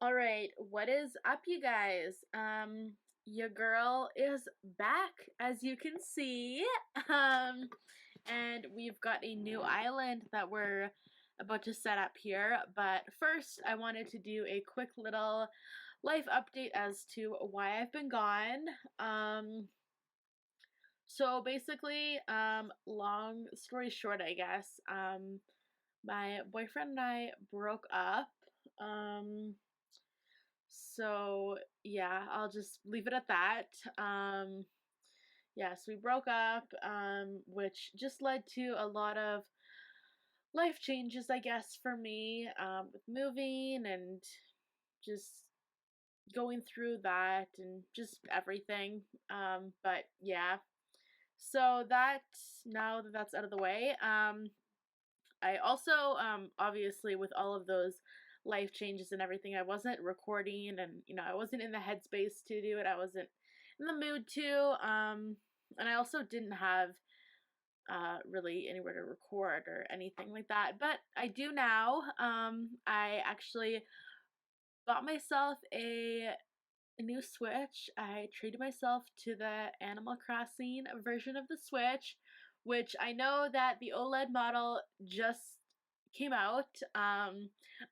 All right, what is up, you guys? Your girl is back, as you can see. Um, and we've got a new island that we're about to set up here. But first, I wanted to do a quick little life update as to why I've been gone. So basically, long story short, I guess, my boyfriend and I broke up. Um, so yeah, I'll just leave it at that. Yes, we broke up, which just led to a lot of life changes, I guess, for me, with moving and just going through that and just everything. But yeah, so that now that that's out of the way, I also, obviously, with all of those life changes and everything, I wasn't recording and, I wasn't in the headspace to do it. I wasn't in the mood to. And I also didn't have really anywhere to record or anything like that. But I do now. I actually bought myself a new Switch. I treated myself to the Animal Crossing version of the Switch, which I know that the OLED model just came out.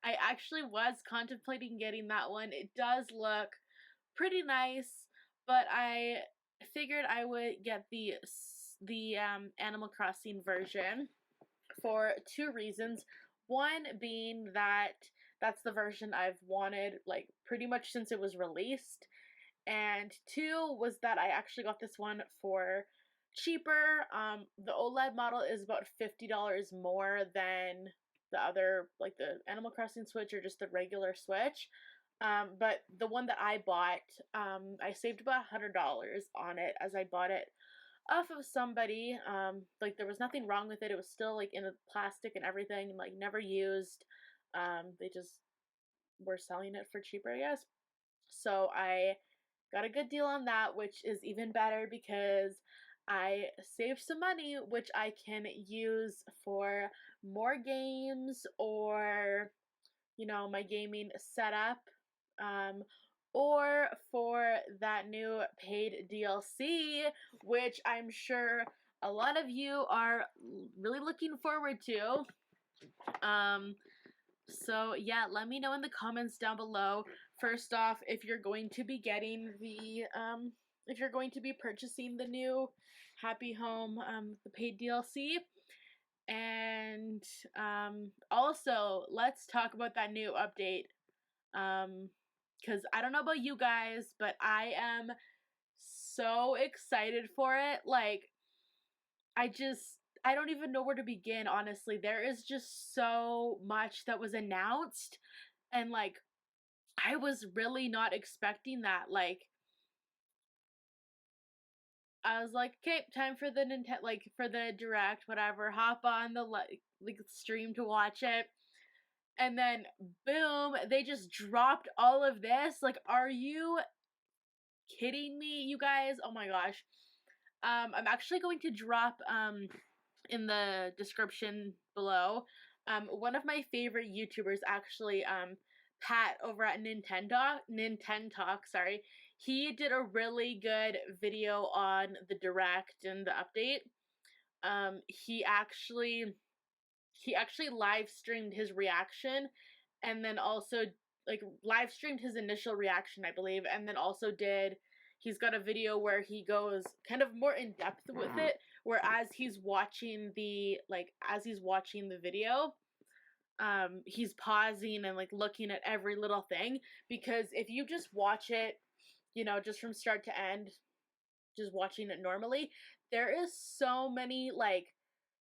I actually was contemplating getting that one. It does look pretty nice, but I figured I would get the Animal Crossing version for two reasons. One being that that's the version I've wanted, like, pretty much since it was released. And two was that I actually got this one for cheaper. The OLED model is about $50 more than the other, like the Animal Crossing Switch or just the regular Switch. But the one that I bought, I saved about $100 on it as I bought it off of somebody. Like, there was nothing wrong with it. It was still like in a plastic and everything, like never used. They just were selling it for cheaper, I guess. So I got a good deal on that, which is even better because I saved some money, which I can use for more games or, my gaming setup, um, or for that new paid DLC, which I'm sure a lot of you are really looking forward to. Um, so yeah, let me know in the comments down below. First off, if you're going to be getting if you're going to be purchasing the new Happy Home, the paid DLC. And also, let's talk about that new update. Because I don't know about you guys, but I am so excited for it. Like, I don't even know where to begin, honestly. There is just so much that was announced, and like, I was really not expecting that. Like, I was like, okay, time for the Nintendo, like, for the direct, whatever. Hop on the like stream to watch it, and then boom, they just dropped all of this. Like, are you kidding me, you guys? Oh my gosh. I'm actually going to drop in the description below. One of my favorite YouTubers, actually, Pat over at Nintendo Talk, sorry, he did a really good video on the direct and the update. He actually live streamed his reaction, and then also, like, live streamed his initial reaction, I believe, and then also he's got a video where he goes kind of more in depth with it, where as he's watching the video, he's pausing and like looking at every little thing, because if you just watch it, just from start to end, just watching it normally, there is so many like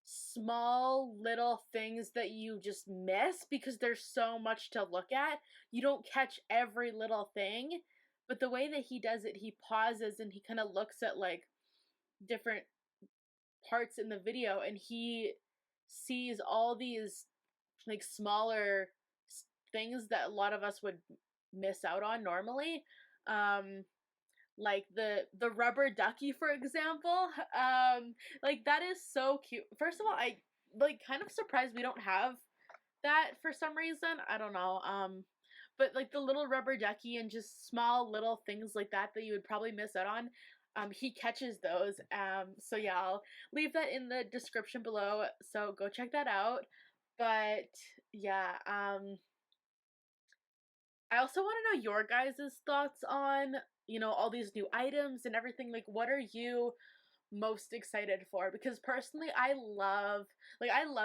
small little things that you just miss because there's so much to look at. You don't catch every little thing, but the way that he does it, he pauses and he kind of looks at like different parts in the video, and he sees all these like smaller things that a lot of us would miss out on normally. Like the rubber ducky, for example. Like, that is so cute. First of all, I like kind of surprised we don't have that for some reason. I don't know. but like the little rubber ducky and just small little things like that that you would probably miss out on. He catches those. So yeah, I'll leave that in the description below. So go check that out. But yeah, I also want to know your guys' thoughts on, all these new items and everything. Like, what are you most excited for? Because personally, I love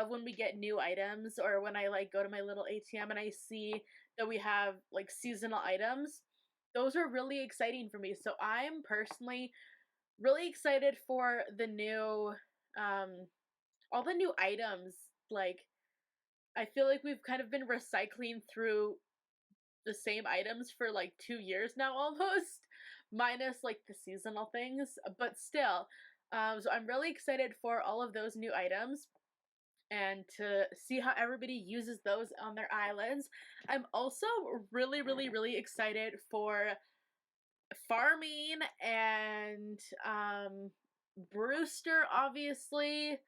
when we get new items, or when I like go to my little ATM and I see that we have like seasonal items. Those are really exciting for me. So I'm personally really excited for the new all the new items. Like, I feel like we've kind of been recycling through the same items for like 2 years now almost, minus like the seasonal things, but still. So I'm really excited for all of those new items and to see how everybody uses those on their islands. I'm also really, really, really excited for farming and Brewster, obviously.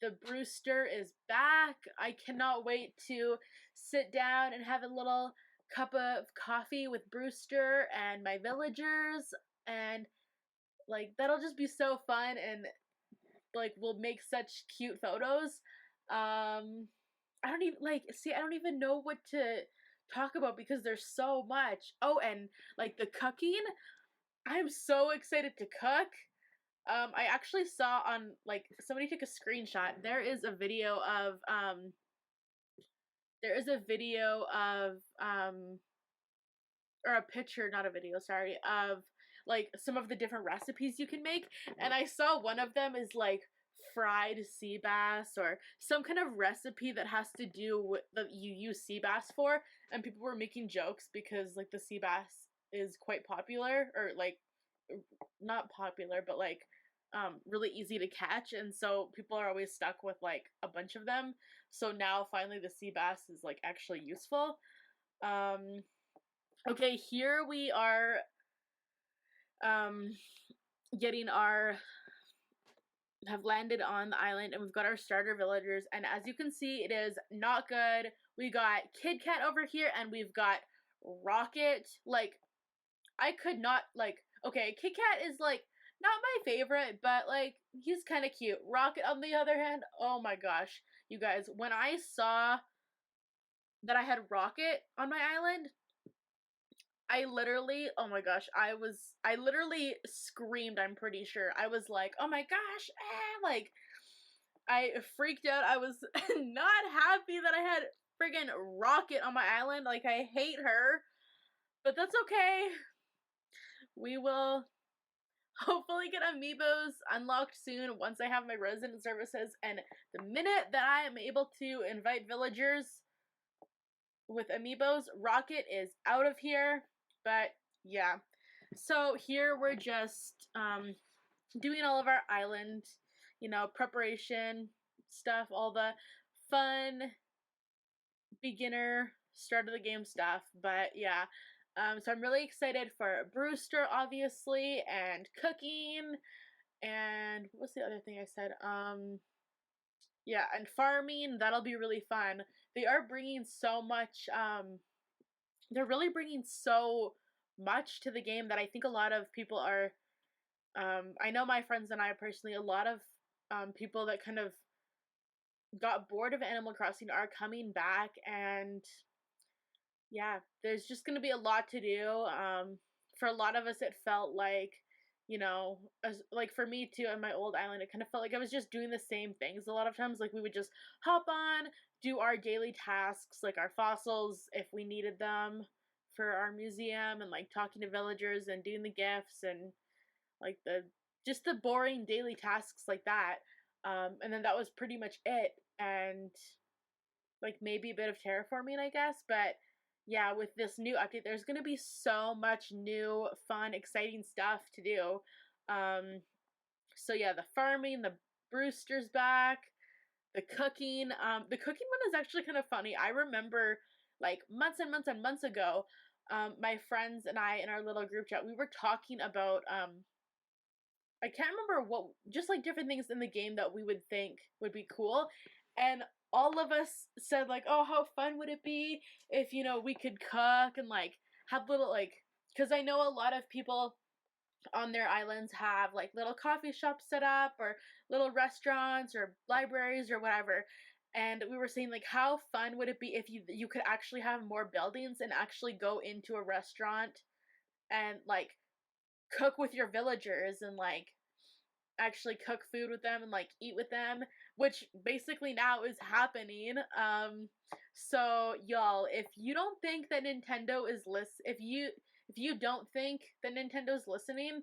The Brewster is back. I cannot wait to sit down and have a little cup of coffee with Brewster and my villagers, and like that'll just be so fun, and like we'll make such cute photos. I don't even know what to talk about because there's so much. Oh, and like the cooking, I'm so excited to cook. I actually saw on, like, somebody took a screenshot. There is a video of or a picture, not a video, sorry, of like some of the different recipes you can make, and I saw one of them is like fried sea bass, or some kind of recipe that has to do with that you use sea bass for, and people were making jokes because like the sea bass is quite popular, or like not popular, but like really easy to catch, and so people are always stuck with like a bunch of them. So now finally the sea bass is like actually useful. Um okay, here we are um getting our have landed on the island, and we've got our starter villagers, and as you can see, it is not good. We got Kid Kat over here, and we've got Rocket. Like, I could not, like, okay, Kit Kat is like not my favorite, but like he's kind of cute. Rocket, on the other hand, oh my gosh, you guys, when I saw that I had Rocket on my island, I literally, oh my gosh, I literally screamed. I'm pretty sure I was like, oh my gosh, like I freaked out. I was not happy that I had friggin' Rocket on my island. Like, I hate her, but that's okay. We will hopefully get amiibos unlocked soon once I have my resident services, and the minute that I am able to invite villagers with amiibos, Rocket is out of here. But yeah, so here we're just doing all of our island, preparation stuff, all the fun beginner start of the game stuff. But yeah, so I'm really excited for Brewster, obviously, and cooking, and what's the other thing I said? Yeah, and farming. That'll be really fun. They are bringing so much. They're really bringing so much to the game that I think a lot of people are. I know my friends and I personally, a lot of people that kind of got bored of Animal Crossing are coming back, and yeah, there's just going to be a lot to do. For a lot of us, it felt like, like for me too, on my old island, it kind of felt like I was just doing the same things a lot of times. Like, we would just hop on, do our daily tasks, like our fossils if we needed them for our museum, and like talking to villagers and doing the gifts, and like just the boring daily tasks like that. And then that was pretty much it. And like maybe a bit of terraforming, I guess. But yeah, with this new update, there's gonna be so much new, fun, exciting stuff to do. So yeah, the farming, the Brewster's back, the cooking. The cooking one is actually kind of funny. I remember like months and months and months ago, my friends and I in our little group chat, we were talking about I can't remember what, just like different things in the game that we would think would be cool. And all of us said like, oh, how fun would it be if, you know, we could cook and like have little like, because I know a lot of people on their islands have like little coffee shops set up or little restaurants or libraries or whatever. And we were saying like how fun would it be if you could actually have more buildings and actually go into a restaurant and like cook with your villagers and like actually cook food with them and like eat with them, which basically now is happening. So y'all, if you don't think that Nintendo is if you don't think that Nintendo's listening,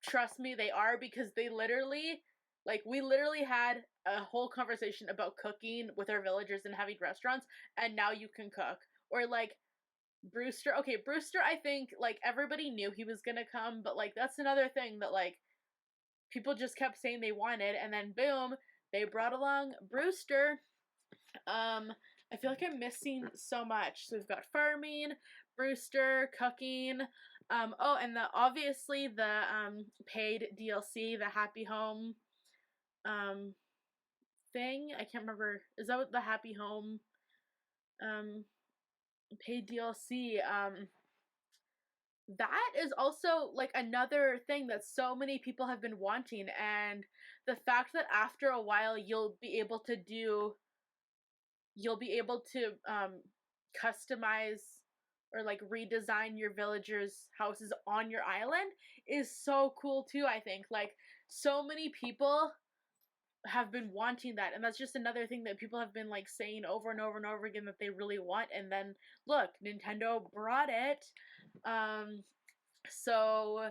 trust me, they are, because they literally, like, we literally had a whole conversation about cooking with our villagers and having restaurants, and now you can cook. Or like Brewster. Okay, Brewster, I think like everybody knew he was gonna come, but like that's another thing that like people just kept saying they wanted, and then boom, they brought along Brewster. I feel like I'm missing so much. So we've got farming, Brewster, cooking. Oh, and obviously the paid DLC, the Happy Home um thing. I can't remember. Is that what the Happy Home um paid DLC? That is also like another thing that so many people have been wanting, and the fact that after a while you'll be able to customize or like redesign your villagers' houses on your island is so cool too. I think like so many people have been wanting that, and that's just another thing that people have been like saying over and over and over again that they really want, and then look, Nintendo brought it. So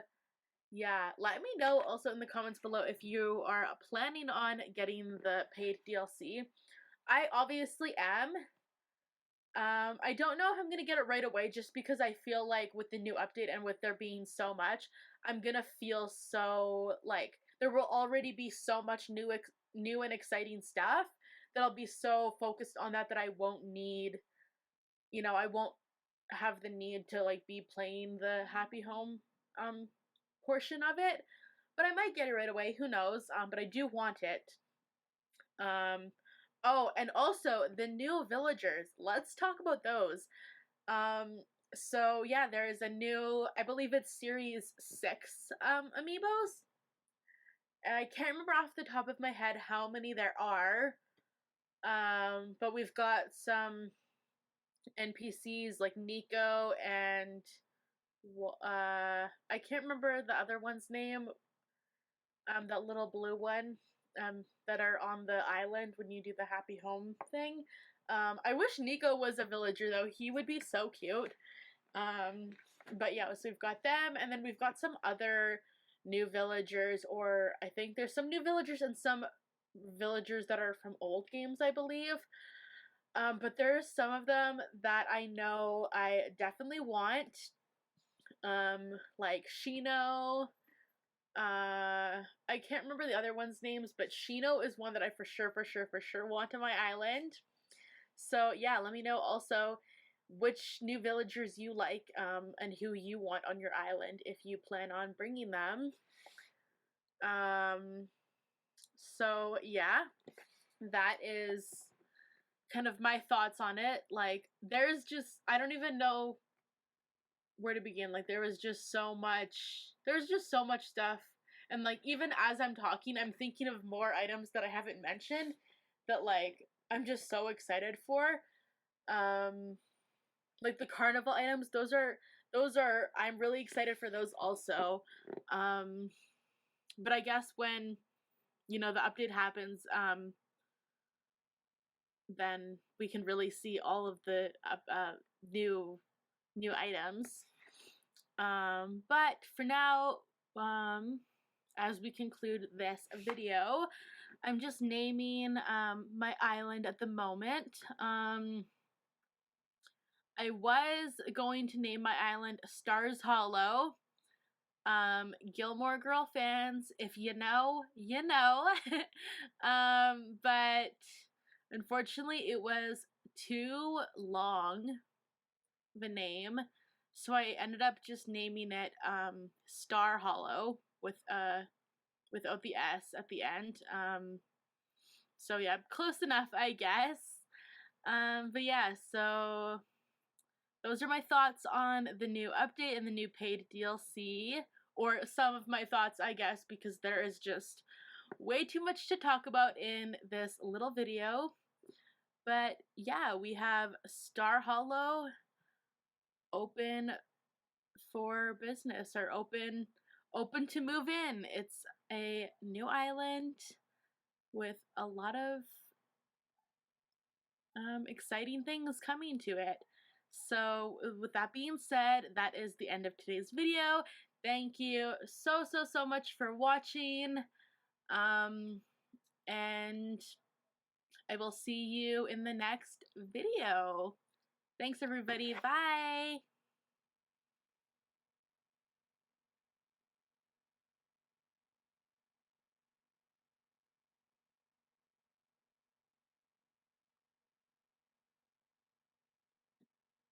yeah, let me know also in the comments below if you are planning on getting the paid DLC. I obviously am. I don't know if I'm gonna get it right away, just because I feel like with the new update and with there being so much, I'm gonna feel so like there will already be so much new and exciting stuff that I'll be so focused on that I won't need, you know, I won't have the need to like be playing the Happy Home um portion of it. But I might get it right away, who knows? But I do want it. Um oh, and also the new villagers. Let's talk about those. So yeah, there is a new, I believe it's series 6 amiibos. I can't remember off the top of my head how many there are. But we've got some NPCs like Nico and I can't remember the other one's name. That little blue one. That are on the island when you do the Happy Home thing. I wish Nico was a villager though. He would be so cute. But yeah, so we've got them, and then we've got some other new villagers, or I think there's some new villagers and some villagers that are from old games, I believe. But there's some of them that I know I definitely want. Like Shino. I can't remember the other ones' names, but Shino is one that I for sure want on my island. So yeah, let me know also which new villagers you like, and who you want on your island if you plan on bringing them. Um, so yeah, that is kind of my thoughts on it. Like, I don't even know where to begin. Like, there's just so much stuff. And like, even as I'm talking, I'm thinking of more items that I haven't mentioned that like I'm just so excited for. Like the carnival items, those are I'm really excited for those also. But I guess when, you know, the update happens, then we can really see all of the new items. But for now, as we conclude this video, I'm just naming my island at the moment. I was going to name my island Stars Hollow. Gilmore Girl fans, if you know, you know. But unfortunately it was too long of a name, so I ended up just naming it Star Hollow without the S at the end. So yeah, close enough, I guess. But yeah, so those are my thoughts on the new update and the new paid DLC, or some of my thoughts, I guess, because there is just way too much to talk about in this little video. But yeah, we have Star Hollow open for business, or open to move in. It's a new island with a lot of exciting things coming to it. So with that being said, that is the end of today's video. Thank you so much for watching. Um, and I will see you in the next video. Thanks everybody. Bye.